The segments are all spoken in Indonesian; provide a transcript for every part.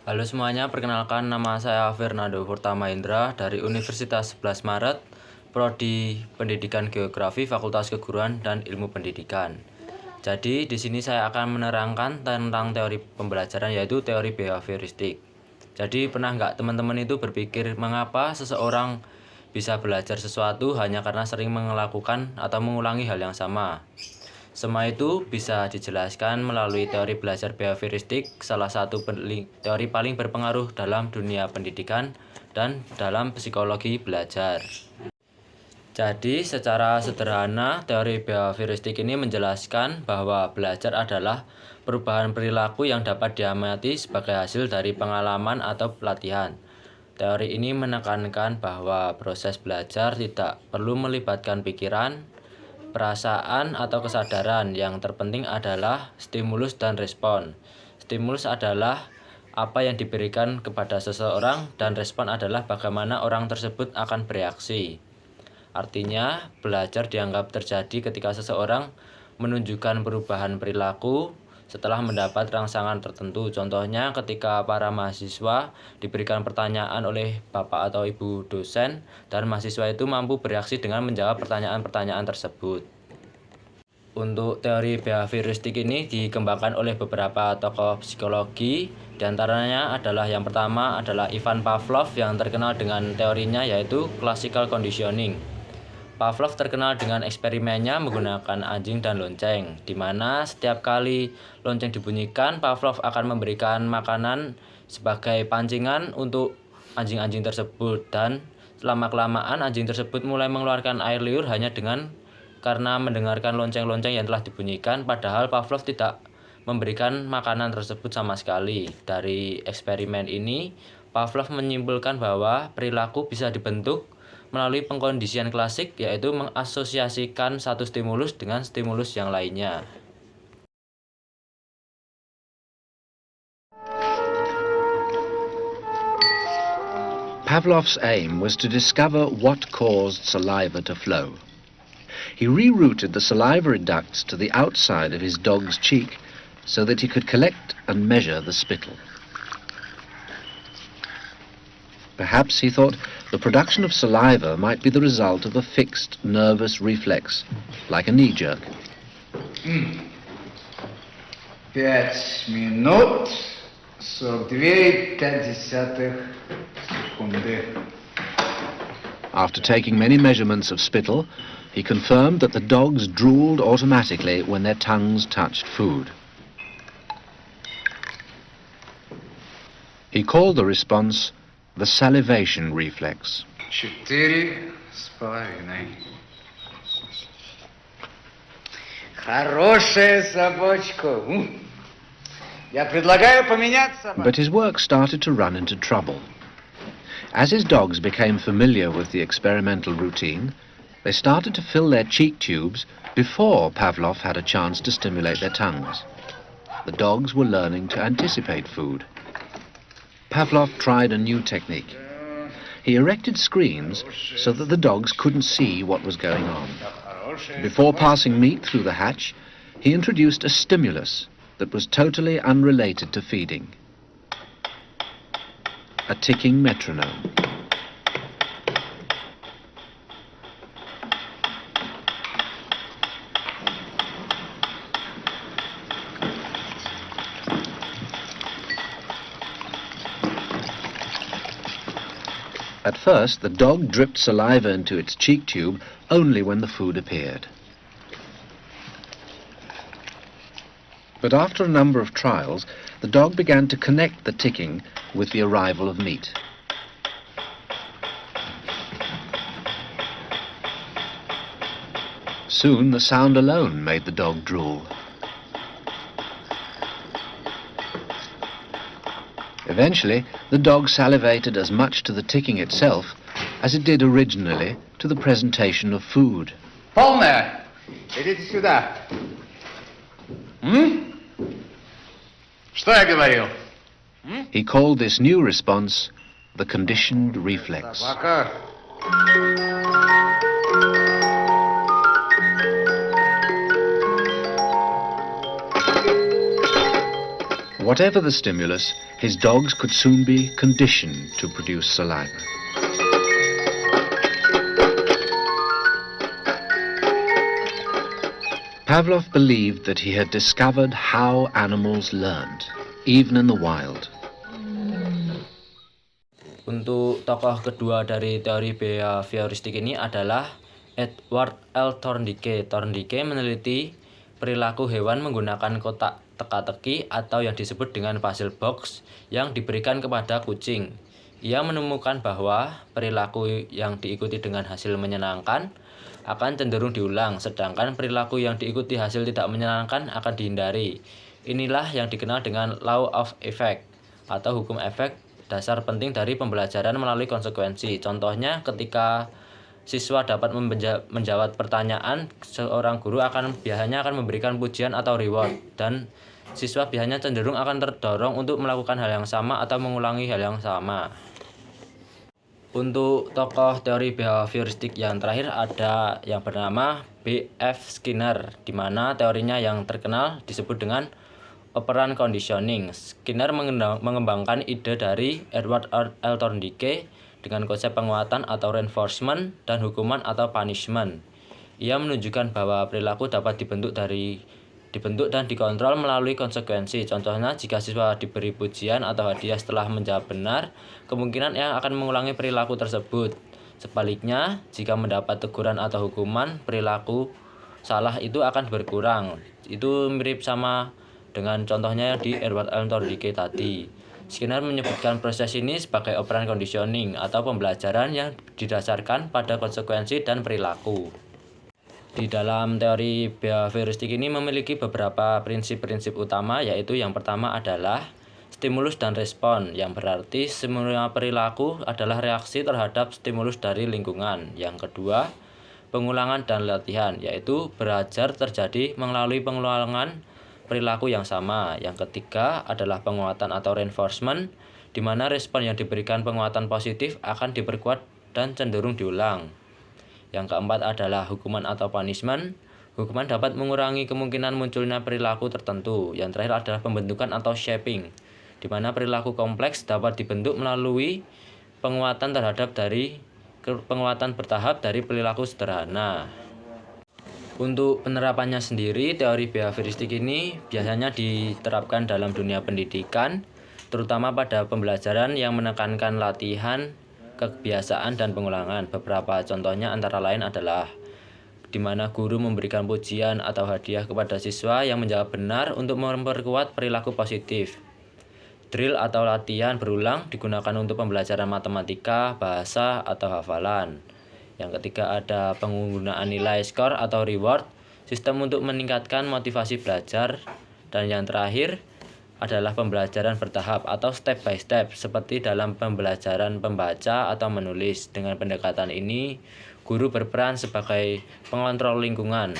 Halo semuanya, perkenalkan nama saya Fernando Indra dari Universitas 11 Maret, Prodi Pendidikan Geografi, Fakultas Keguruan dan Ilmu Pendidikan. Jadi di sini saya akan menerangkan tentang teori pembelajaran yaitu teori behavioristik. Jadi pernah nggak teman-teman itu berpikir mengapa seseorang bisa belajar sesuatu hanya karena sering melakukan atau mengulangi hal yang sama? Semua itu bisa dijelaskan melalui teori belajar behavioristik, salah satu teori paling berpengaruh dalam dunia pendidikan dan dalam psikologi belajar. Jadi, secara sederhana, teori behavioristik ini menjelaskan bahwa belajar adalah perubahan perilaku yang dapat diamati sebagai hasil dari pengalaman atau pelatihan. Teori ini menekankan bahwa proses belajar tidak perlu melibatkan pikiran, perasaan, atau kesadaran. Yang terpenting adalah stimulus dan respon. Stimulus adalah apa yang diberikan kepada seseorang dan respon adalah bagaimana orang tersebut akan bereaksi. Artinya, belajar dianggap terjadi ketika seseorang menunjukkan perubahan perilaku setelah mendapat rangsangan tertentu. Contohnya, ketika para mahasiswa diberikan pertanyaan oleh bapak atau ibu dosen, dan mahasiswa itu mampu bereaksi dengan menjawab pertanyaan-pertanyaan tersebut. Untuk teori behavioristik ini dikembangkan oleh beberapa tokoh psikologi. Di antaranya adalah yang pertama adalah Ivan Pavlov yang terkenal dengan teorinya yaitu classical conditioning. Pavlov terkenal dengan eksperimennya menggunakan anjing dan lonceng, di mana setiap kali lonceng dibunyikan, Pavlov akan memberikan makanan sebagai pancingan untuk anjing-anjing tersebut, dan lama-kelamaan anjing tersebut mulai mengeluarkan air liur hanya karena mendengarkan lonceng-lonceng yang telah dibunyikan, padahal Pavlov tidak memberikan makanan tersebut sama sekali. Dari eksperimen ini, Pavlov menyimpulkan bahwa perilaku bisa dibentuk melalui pengkondisian klasik, yaitu mengasosiasikan satu stimulus dengan stimulus yang lainnya. Pavlov's aim was to discover what caused saliva to flow. He rerouted the salivary ducts to the outside of his dog's cheek so that he could collect and measure the spittle. Perhaps he thought the production of saliva might be the result of a fixed nervous reflex, like a knee jerk. 5 минут 42,5 секунды. After taking many measurements of spittle, he confirmed that the dogs drooled automatically when their tongues touched food. He called the response the salivation reflex. 4,5. Хорошая собачка. Я предлагаю поменять собаку. But his work started to run into trouble. As his dogs became familiar with the experimental routine, they started to fill their cheek tubes before Pavlov had a chance to stimulate their tongues. The dogs were learning to anticipate food. Pavlov tried a new technique. He erected screens so that the dogs couldn't see what was going on. Before passing meat through the hatch, he introduced a stimulus that was totally unrelated to feeding. A ticking metronome. At first, the dog dripped saliva into its cheek tube only when the food appeared. But after a number of trials, the dog began to connect the ticking with the arrival of meat. Soon, the sound alone made the dog drool. Eventually, the dog salivated as much to the ticking itself as it did originally to the presentation of food. Полная. Идите сюда. Что я говорил? He called this new response the conditioned reflex. Собака. Whatever the stimulus, his dogs could soon be conditioned to produce saliva. Pavlov believed that he had discovered how animals learned, even in the wild. Untuk tokoh kedua dari teori behavioristik ini adalah Edward L. Thorndike. Thorndike meneliti perilaku hewan menggunakan kotak teka-teki atau yang disebut dengan puzzle box yang diberikan kepada kucing. Ia menemukan bahwa perilaku yang diikuti dengan hasil menyenangkan akan cenderung diulang, sedangkan perilaku yang diikuti hasil tidak menyenangkan akan dihindari. Inilah yang dikenal dengan law of effect atau hukum efek, dasar penting dari pembelajaran melalui konsekuensi. Contohnya, ketika siswa dapat menjawab pertanyaan, seorang guru biasanya akan memberikan pujian atau reward, dan siswa biasanya cenderung akan terdorong untuk melakukan hal yang sama atau mengulangi hal yang sama. Untuk tokoh teori behavioristik yang terakhir ada yang bernama B.F. Skinner, di mana teorinya yang terkenal disebut dengan operant conditioning. Skinner mengembangkan ide dari Edward L. Thorndike dengan konsep penguatan atau reinforcement dan hukuman atau punishment. Ia menunjukkan bahwa perilaku dapat dibentuk dan dikontrol melalui konsekuensi. Contohnya, jika siswa diberi pujian atau hadiah setelah menjawab benar, kemungkinan ia akan mengulangi perilaku tersebut. Sebaliknya, jika mendapat teguran atau hukuman, perilaku salah itu akan berkurang. Itu mirip sama dengan contohnya di Edward L. Thorndike tadi. Skinner menyebutkan proses ini sebagai operant conditioning atau pembelajaran yang didasarkan pada konsekuensi dan perilaku. Di dalam teori behavioristik ini memiliki beberapa prinsip-prinsip utama, yaitu yang pertama adalah stimulus dan respon, yang berarti semua perilaku adalah reaksi terhadap stimulus dari lingkungan. Yang kedua, pengulangan dan latihan, yaitu belajar terjadi melalui pengulangan perilaku yang sama. Yang ketiga adalah penguatan atau reinforcement, di mana respon yang diberikan penguatan positif akan diperkuat dan cenderung diulang. Yang keempat adalah hukuman atau punishment. Hukuman dapat mengurangi kemungkinan munculnya perilaku tertentu. Yang terakhir adalah pembentukan atau shaping, di mana perilaku kompleks dapat dibentuk melalui penguatan bertahap dari perilaku sederhana. Untuk penerapannya sendiri, teori behavioristik ini biasanya diterapkan dalam dunia pendidikan, terutama pada pembelajaran yang menekankan latihan, kebiasaan, dan pengulangan. Beberapa contohnya antara lain adalah di mana guru memberikan pujian atau hadiah kepada siswa yang menjawab benar untuk memperkuat perilaku positif. Drill atau latihan berulang digunakan untuk pembelajaran matematika, bahasa, atau hafalan. Yang ketiga ada penggunaan nilai skor atau reward, sistem untuk meningkatkan motivasi belajar. Dan yang terakhir adalah pembelajaran bertahap atau step by step, seperti dalam pembelajaran membaca atau menulis. Dengan pendekatan ini, guru berperan sebagai pengontrol lingkungan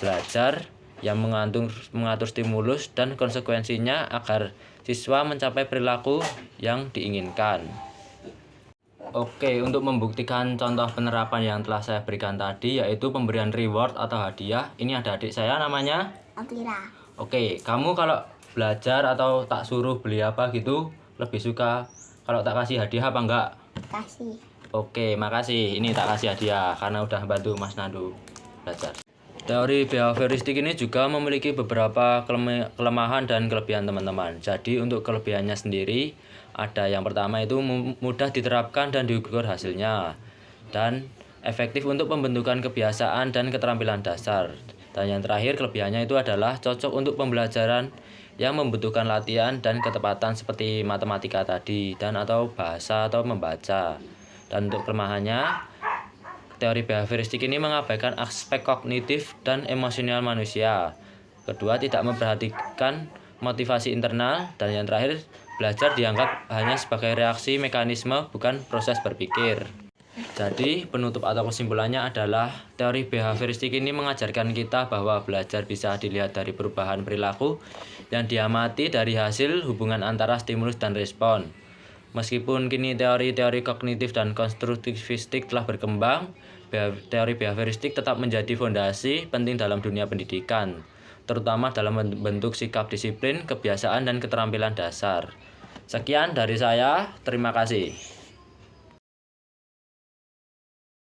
belajar yang mengatur stimulus dan konsekuensinya agar siswa mencapai perilaku yang diinginkan. Oke, untuk membuktikan contoh penerapan yang telah saya berikan tadi, yaitu pemberian reward atau hadiah. Ini ada adik saya namanya Altira. Oke, kamu kalau belajar atau tak suruh beli apa gitu, lebih suka kalau tak kasih hadiah apa enggak? Kasih. Oke, makasih. Ini tak kasih hadiah karena udah bantu Mas Nando belajar. Teori behavioristik ini juga memiliki beberapa kelemahan dan kelebihan teman-teman. Jadi untuk kelebihannya sendiri, ada yang pertama itu mudah diterapkan dan diukur hasilnya, dan efektif untuk pembentukan kebiasaan dan keterampilan dasar. Dan yang terakhir kelebihannya itu adalah cocok untuk pembelajaran yang membutuhkan latihan dan ketepatan seperti matematika tadi dan atau bahasa atau membaca. Dan untuk kelemahannya, teori behavioristik ini mengabaikan aspek kognitif dan emosional manusia. Kedua, tidak memperhatikan motivasi internal. Dan yang terakhir, belajar dianggap hanya sebagai reaksi mekanisme, bukan proses berpikir. Jadi, penutup atau kesimpulannya adalah teori behavioristik ini mengajarkan kita bahwa belajar bisa dilihat dari perubahan perilaku yang diamati dari hasil hubungan antara stimulus dan respon. Meskipun kini teori-teori kognitif dan konstruktivistik telah berkembang, teori behavioristik tetap menjadi fondasi penting dalam dunia pendidikan, terutama dalam bentuk sikap disiplin, kebiasaan, dan keterampilan dasar. Sekian dari saya, terima kasih.